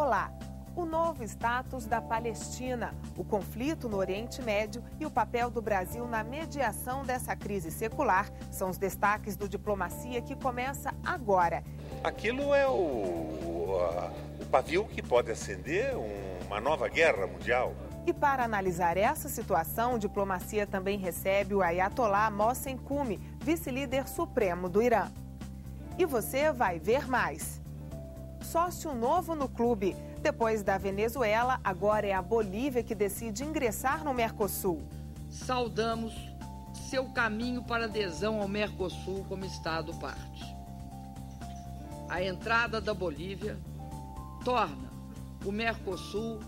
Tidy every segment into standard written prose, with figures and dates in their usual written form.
Olá! O novo status da Palestina, o conflito no Oriente Médio e o papel do Brasil na mediação dessa crise secular são os destaques do Diplomacia que começa agora. Aquilo é o pavio que pode acender uma nova guerra mundial. E para analisar essa situação, o Diplomacia também recebe o Ayatollah Mohsen Koumi, vice-líder supremo do Irã. E você vai ver mais. Sócio novo no clube. Depois da Venezuela, agora é a Bolívia que decide ingressar no Mercosul. Saudamos seu caminho para adesão ao Mercosul como Estado parte. A entrada da Bolívia torna o Mercosul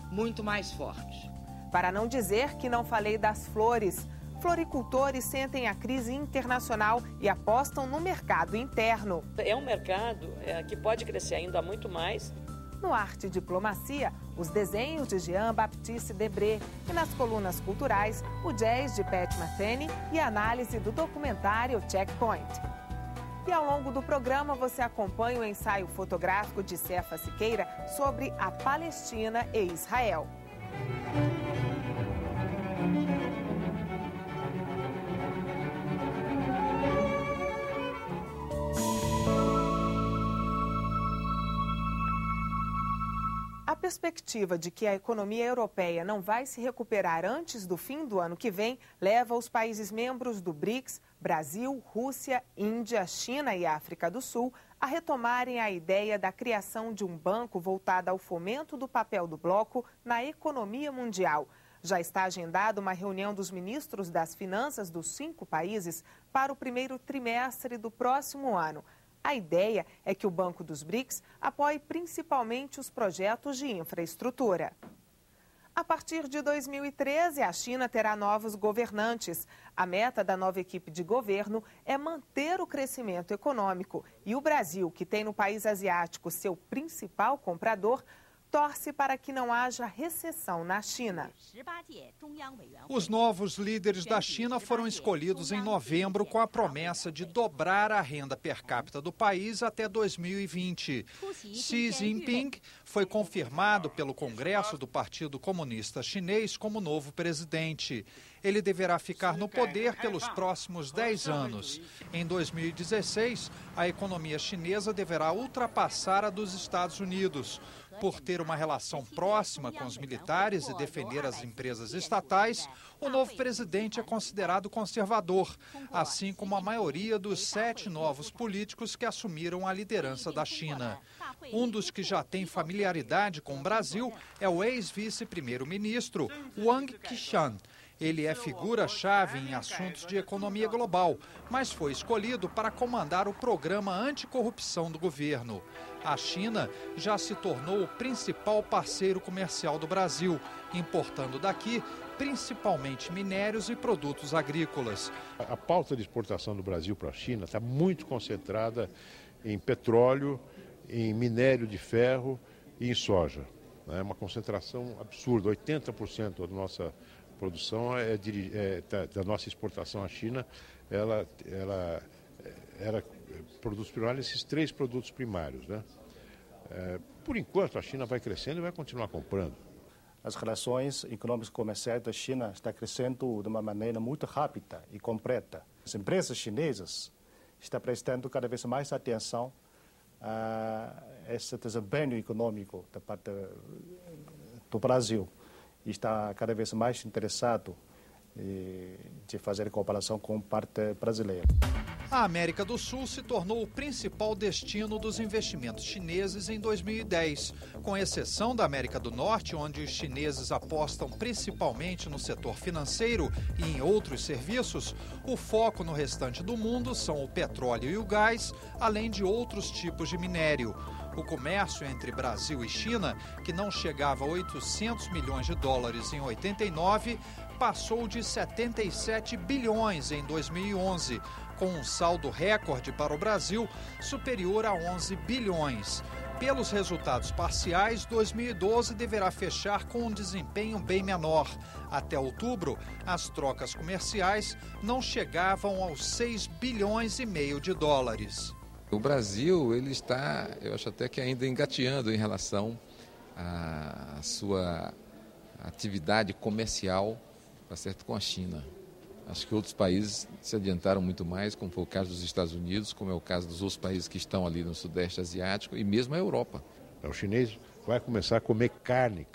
muito mais forte. Para não dizer que não falei das flores, floricultores sentem a crise internacional e apostam no mercado interno. É um mercado que pode crescer ainda muito mais. No Arte e Diplomacia, os desenhos de Jean-Baptiste Debré e nas colunas culturais, o jazz de Pat Metheny e a análise do documentário Checkpoint. E ao longo do programa você acompanha o ensaio fotográfico de Cefa Siqueira sobre a Palestina e Israel. A perspectiva de que a economia europeia não vai se recuperar antes do fim do ano que vem leva os países membros do BRICS, Brasil, Rússia, Índia, China e África do Sul, a retomarem a ideia da criação de um banco voltado ao fomento do papel do bloco na economia mundial. Já está agendada uma reunião dos ministros das finanças dos 5 países para o primeiro trimestre do próximo ano. A ideia é que o Banco dos BRICS apoie principalmente os projetos de infraestrutura. A partir de 2013, a China terá novos governantes. A meta da nova equipe de governo é manter o crescimento econômico. E o Brasil, que tem no país asiático seu principal comprador, torce para que não haja recessão na China. Os novos líderes da China foram escolhidos em novembro com a promessa de dobrar a renda per capita do país até 2020. Xi Jinping foi confirmado pelo Congresso do Partido Comunista Chinês como novo presidente. Ele deverá ficar no poder pelos próximos 10 anos. Em 2016, a economia chinesa deverá ultrapassar a dos Estados Unidos. Por ter uma relação próxima com os militares e defender as empresas estatais, o novo presidente é considerado conservador, assim como a maioria dos 7 novos políticos que assumiram a liderança da China. Um dos que já tem familiaridade com o Brasil é o ex-vice-primeiro-ministro Wang Qishan. Ele é figura-chave em assuntos de economia global, mas foi escolhido para comandar o programa anticorrupção do governo. A China já se tornou o principal parceiro comercial do Brasil, importando daqui principalmente minérios e produtos agrícolas. A pauta de exportação do Brasil para a China está muito concentrada em petróleo, em minério de ferro e em soja. É uma concentração absurda, 80% da nossa produção da nossa exportação à China, ela era produtos primários, esses 3 produtos primários, né? Por enquanto, a China vai crescendo e vai continuar comprando. As relações econômicas e comerciais da China estão crescendo de uma maneira muito rápida e completa. As empresas chinesas estão prestando cada vez mais atenção a esse desempenho econômico da parte do Brasil. E está cada vez mais interessado de fazer cooperação com a parte brasileira. A América do Sul se tornou o principal destino dos investimentos chineses em 2010, com exceção da América do Norte, onde os chineses apostam principalmente no setor financeiro e em outros serviços. O foco no restante do mundo são o petróleo e o gás, além de outros tipos de minério. O comércio entre Brasil e China, que não chegava a 800 milhões de dólares em 89, passou de 77 bilhões em 2011, com um saldo recorde para o Brasil superior a 11 bilhões. Pelos resultados parciais, 2012 deverá fechar com um desempenho bem menor. Até outubro, as trocas comerciais não chegavam aos 6 bilhões e meio de dólares. O Brasil, ele está, eu acho até que ainda engateando em relação a sua atividade comercial, tá certo, com a China. Acho que outros países se adiantaram muito mais, como foi o caso dos Estados Unidos, como é o caso dos outros países que estão ali no Sudeste Asiático e mesmo a Europa. O chinês vai começar a comer carne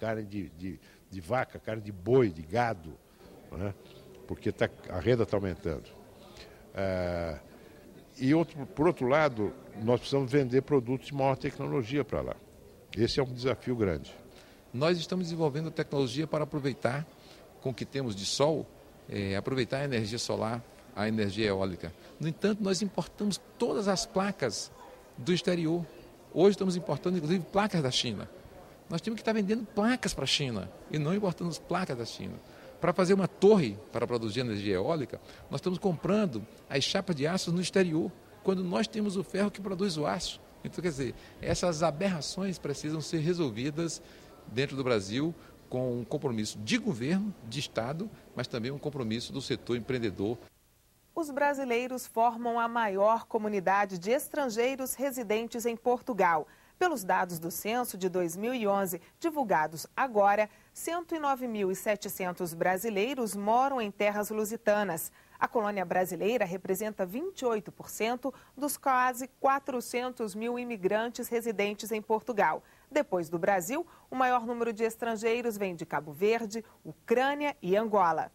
de vaca, carne de boi, de gado, né? Porque a renda está aumentando. Por outro lado, nós precisamos vender produtos de maior tecnologia para lá. Esse é um desafio grande. Nós estamos desenvolvendo tecnologia para aproveitar, com o que temos de sol, aproveitar a energia solar, a energia eólica. No entanto, nós importamos todas as placas do exterior. Hoje estamos importando, inclusive, placas da China. Nós temos que estar vendendo placas para a China e não importando placas da China. Para fazer uma torre para produzir energia eólica, nós estamos comprando as chapas de aço no exterior, quando nós temos o ferro que produz o aço. Então, quer dizer, essas aberrações precisam ser resolvidas dentro do Brasil, com um compromisso de governo, de Estado, mas também um compromisso do setor empreendedor. Os brasileiros formam a maior comunidade de estrangeiros residentes em Portugal. Pelos dados do censo de 2011, divulgados agora, 109.700 brasileiros moram em terras lusitanas. A colônia brasileira representa 28% dos quase 400 mil imigrantes residentes em Portugal. Depois do Brasil, o maior número de estrangeiros vem de Cabo Verde, Ucrânia e Angola.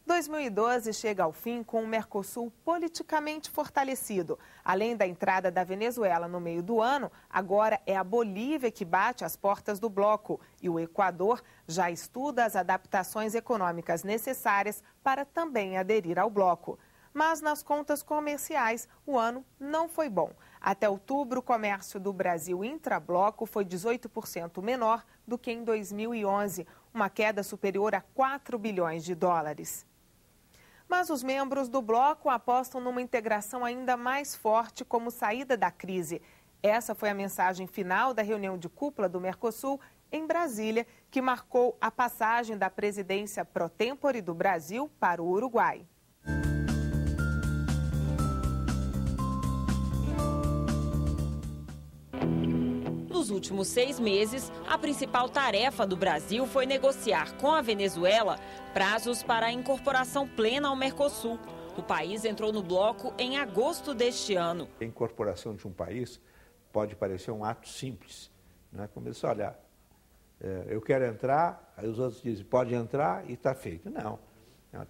2012 chega ao fim com o Mercosul politicamente fortalecido. Além da entrada da Venezuela no meio do ano, agora é a Bolívia que bate às portas do bloco. E o Equador já estuda as adaptações econômicas necessárias para também aderir ao bloco. Mas nas contas comerciais, o ano não foi bom. Até outubro, o comércio do Brasil intrabloco foi 18% menor do que em 2011, uma queda superior a 4 bilhões de dólares. Mas os membros do bloco apostam numa integração ainda mais forte como saída da crise. Essa foi a mensagem final da reunião de cúpula do Mercosul em Brasília, que marcou a passagem da presidência pro tempore do Brasil para o Uruguai. Nos últimos 6 meses, a principal tarefa do Brasil foi negociar com a Venezuela prazos para a incorporação plena ao Mercosul. O país entrou no bloco em agosto deste ano. A incorporação de um país pode parecer um ato simples, né? Como diz, olha, eu quero entrar, aí os outros dizem, pode entrar e está feito. Não,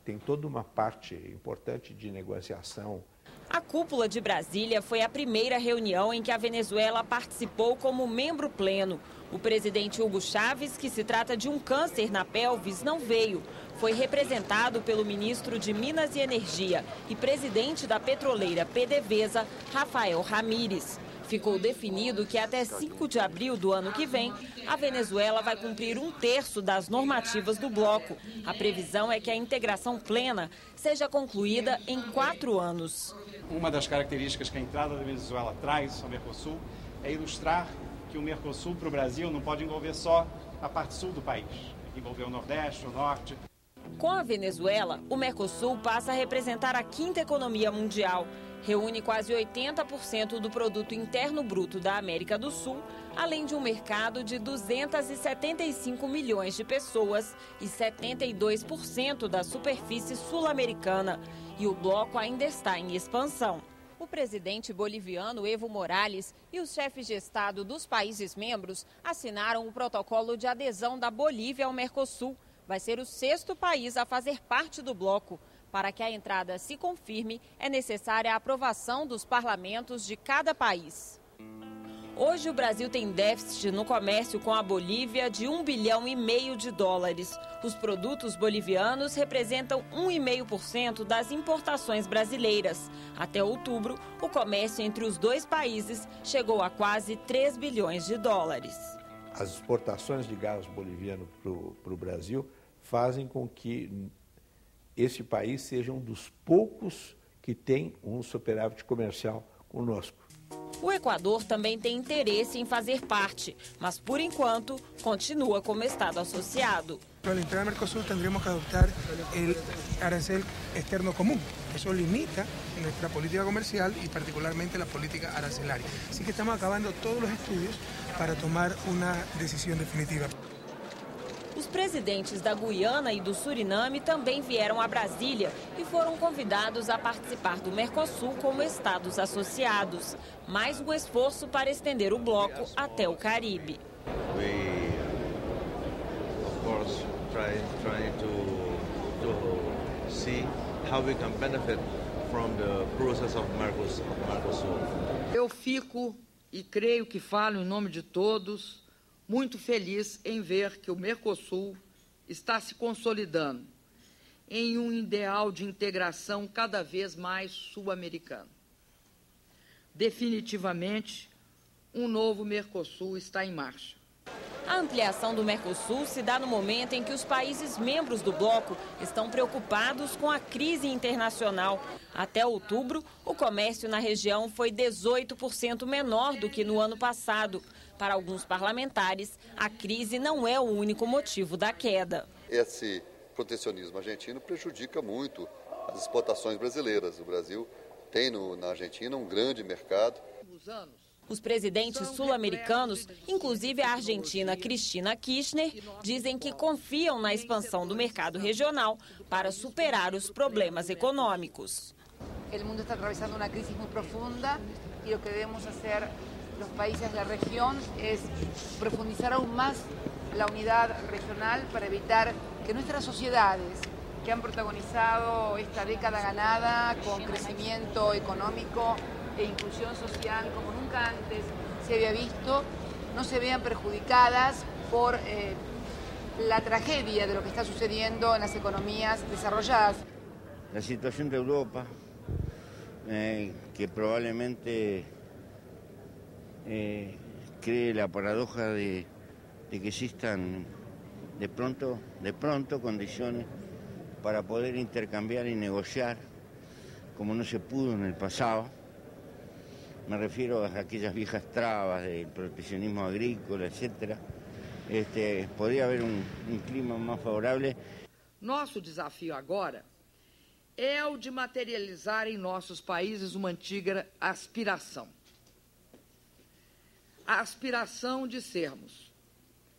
tem toda uma parte importante de negociação. A cúpula de Brasília foi a primeira reunião em que a Venezuela participou como membro pleno. O presidente Hugo Chávez, que se trata de um câncer na pelvis, não veio. Foi representado pelo ministro de Minas e Energia e presidente da petroleira PDVSA, Rafael Ramírez. Ficou definido que até 5 de abril do ano que vem, a Venezuela vai cumprir 1/3 das normativas do bloco. A previsão é que a integração plena seja concluída em 4 anos. Uma das características que a entrada da Venezuela traz ao Mercosul é ilustrar que o Mercosul para o Brasil não pode envolver só a parte sul do país, envolver o Nordeste, o Norte. Com a Venezuela, o Mercosul passa a representar a 5ª economia mundial. Reúne quase 80% do produto interno bruto da América do Sul, além de um mercado de 275 milhões de pessoas e 72% da superfície sul-americana. E o bloco ainda está em expansão. O presidente boliviano Evo Morales e os chefes de Estado dos países membros assinaram o protocolo de adesão da Bolívia ao Mercosul. Vai ser o 6º país a fazer parte do bloco. Para que a entrada se confirme, é necessária a aprovação dos parlamentos de cada país. Hoje, o Brasil tem déficit no comércio com a Bolívia de 1,5 bilhão de dólares. Os produtos bolivianos representam 1,5% das importações brasileiras. Até outubro, o comércio entre os dois países chegou a quase 3 bilhões de dólares. As exportações de gás boliviano para o Brasil fazem com que esse país seja um dos poucos que tem um superávit comercial conosco. O Equador também tem interesse em fazer parte, mas por enquanto continua como Estado associado. Para entrar al Mercosur tendríamos que adoptar el arancel externo común. Eso limita nuestra política comercial y particularmente la política arancelaria. Así que estamos acabando todos los estudios para tomar uma decisão definitiva. Os presidentes da Guiana e do Suriname também vieram a Brasília e foram convidados a participar do Mercosul como estados associados. Mais um esforço para estender o bloco até o Caribe. We, of course, try to see how we can benefit from the process of Mercosul. Eu fico, e creio que falo em nome de todos, muito feliz em ver que o Mercosul está se consolidando em um ideal de integração cada vez mais sul-americano. Definitivamente, um novo Mercosul está em marcha. A ampliação do Mercosul se dá no momento em que os países membros do bloco estão preocupados com a crise internacional. Até outubro, o comércio na região foi 18% menor do que no ano passado. Para alguns parlamentares, a crise não é o único motivo da queda. Esse protecionismo argentino prejudica muito as exportações brasileiras. O Brasil tem na Argentina um grande mercado. Os presidentes sul-americanos, inclusive a argentina Cristina Kirchner, dizem que confiam na expansão do mercado regional para superar os problemas econômicos. O mundo está atravessando uma crise muito profunda e o que devemos fazer los países de la región es profundizar aún más la unidad regional para evitar que nuestras sociedades, que han protagonizado esta década ganada con crecimiento económico e inclusión social como nunca antes se había visto, no se vean perjudicadas por la tragedia de lo que está sucediendo en las economías desarrolladas. La situación de Europa, que probablemente cree la paradoja de que existan de pronto condiciones para poder intercambiar y negociar como no se pudo en el pasado. Me refiero a aquellas viejas trabas del proteccionismo agrícola, etc. Podría haber um clima mais favorável. Nosso desafio agora é o de materializar em nossos países uma antiga aspiração. A aspiração de sermos,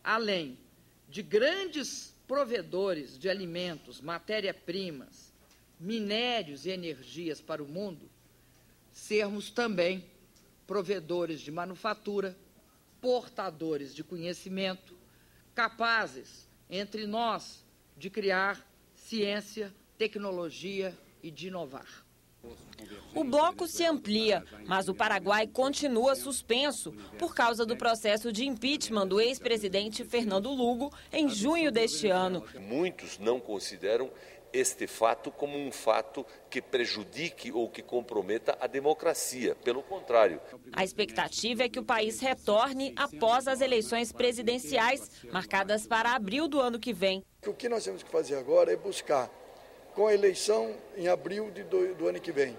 além de grandes provedores de alimentos, matéria-primas, minérios e energias para o mundo, sermos também provedores de manufatura, portadores de conhecimento, capazes, entre nós, de criar ciência, tecnologia e de inovar. O bloco se amplia, mas o Paraguai continua suspenso por causa do processo de impeachment do ex-presidente Fernando Lugo em junho deste ano. Muitos não consideram este fato como um fato que prejudique ou que comprometa a democracia. Pelo contrário. A expectativa é que o país retorne após as eleições presidenciais, marcadas para abril do ano que vem. O que nós temos que fazer agora é buscar, com a eleição em abril do ano que vem,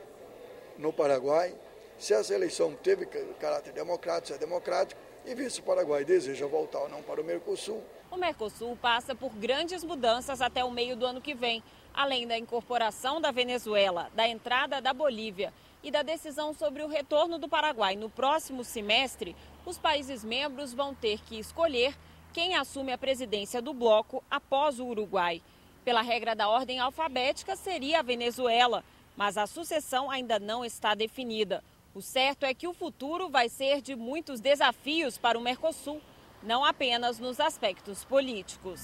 no Paraguai, se essa eleição teve caráter democrático, se é democrático, e ver se o Paraguai deseja voltar ou não para o Mercosul. O Mercosul passa por grandes mudanças até o meio do ano que vem, além da incorporação da Venezuela, da entrada da Bolívia e da decisão sobre o retorno do Paraguai no próximo semestre. Os países membros vão ter que escolher quem assume a presidência do bloco após o Uruguai. Pela regra da ordem alfabética, seria a Venezuela, mas a sucessão ainda não está definida. O certo é que o futuro vai ser de muitos desafios para o Mercosul, não apenas nos aspectos políticos.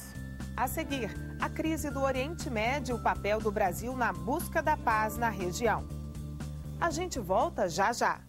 A seguir, a crise do Oriente Médio e o papel do Brasil na busca da paz na região. A gente volta já já.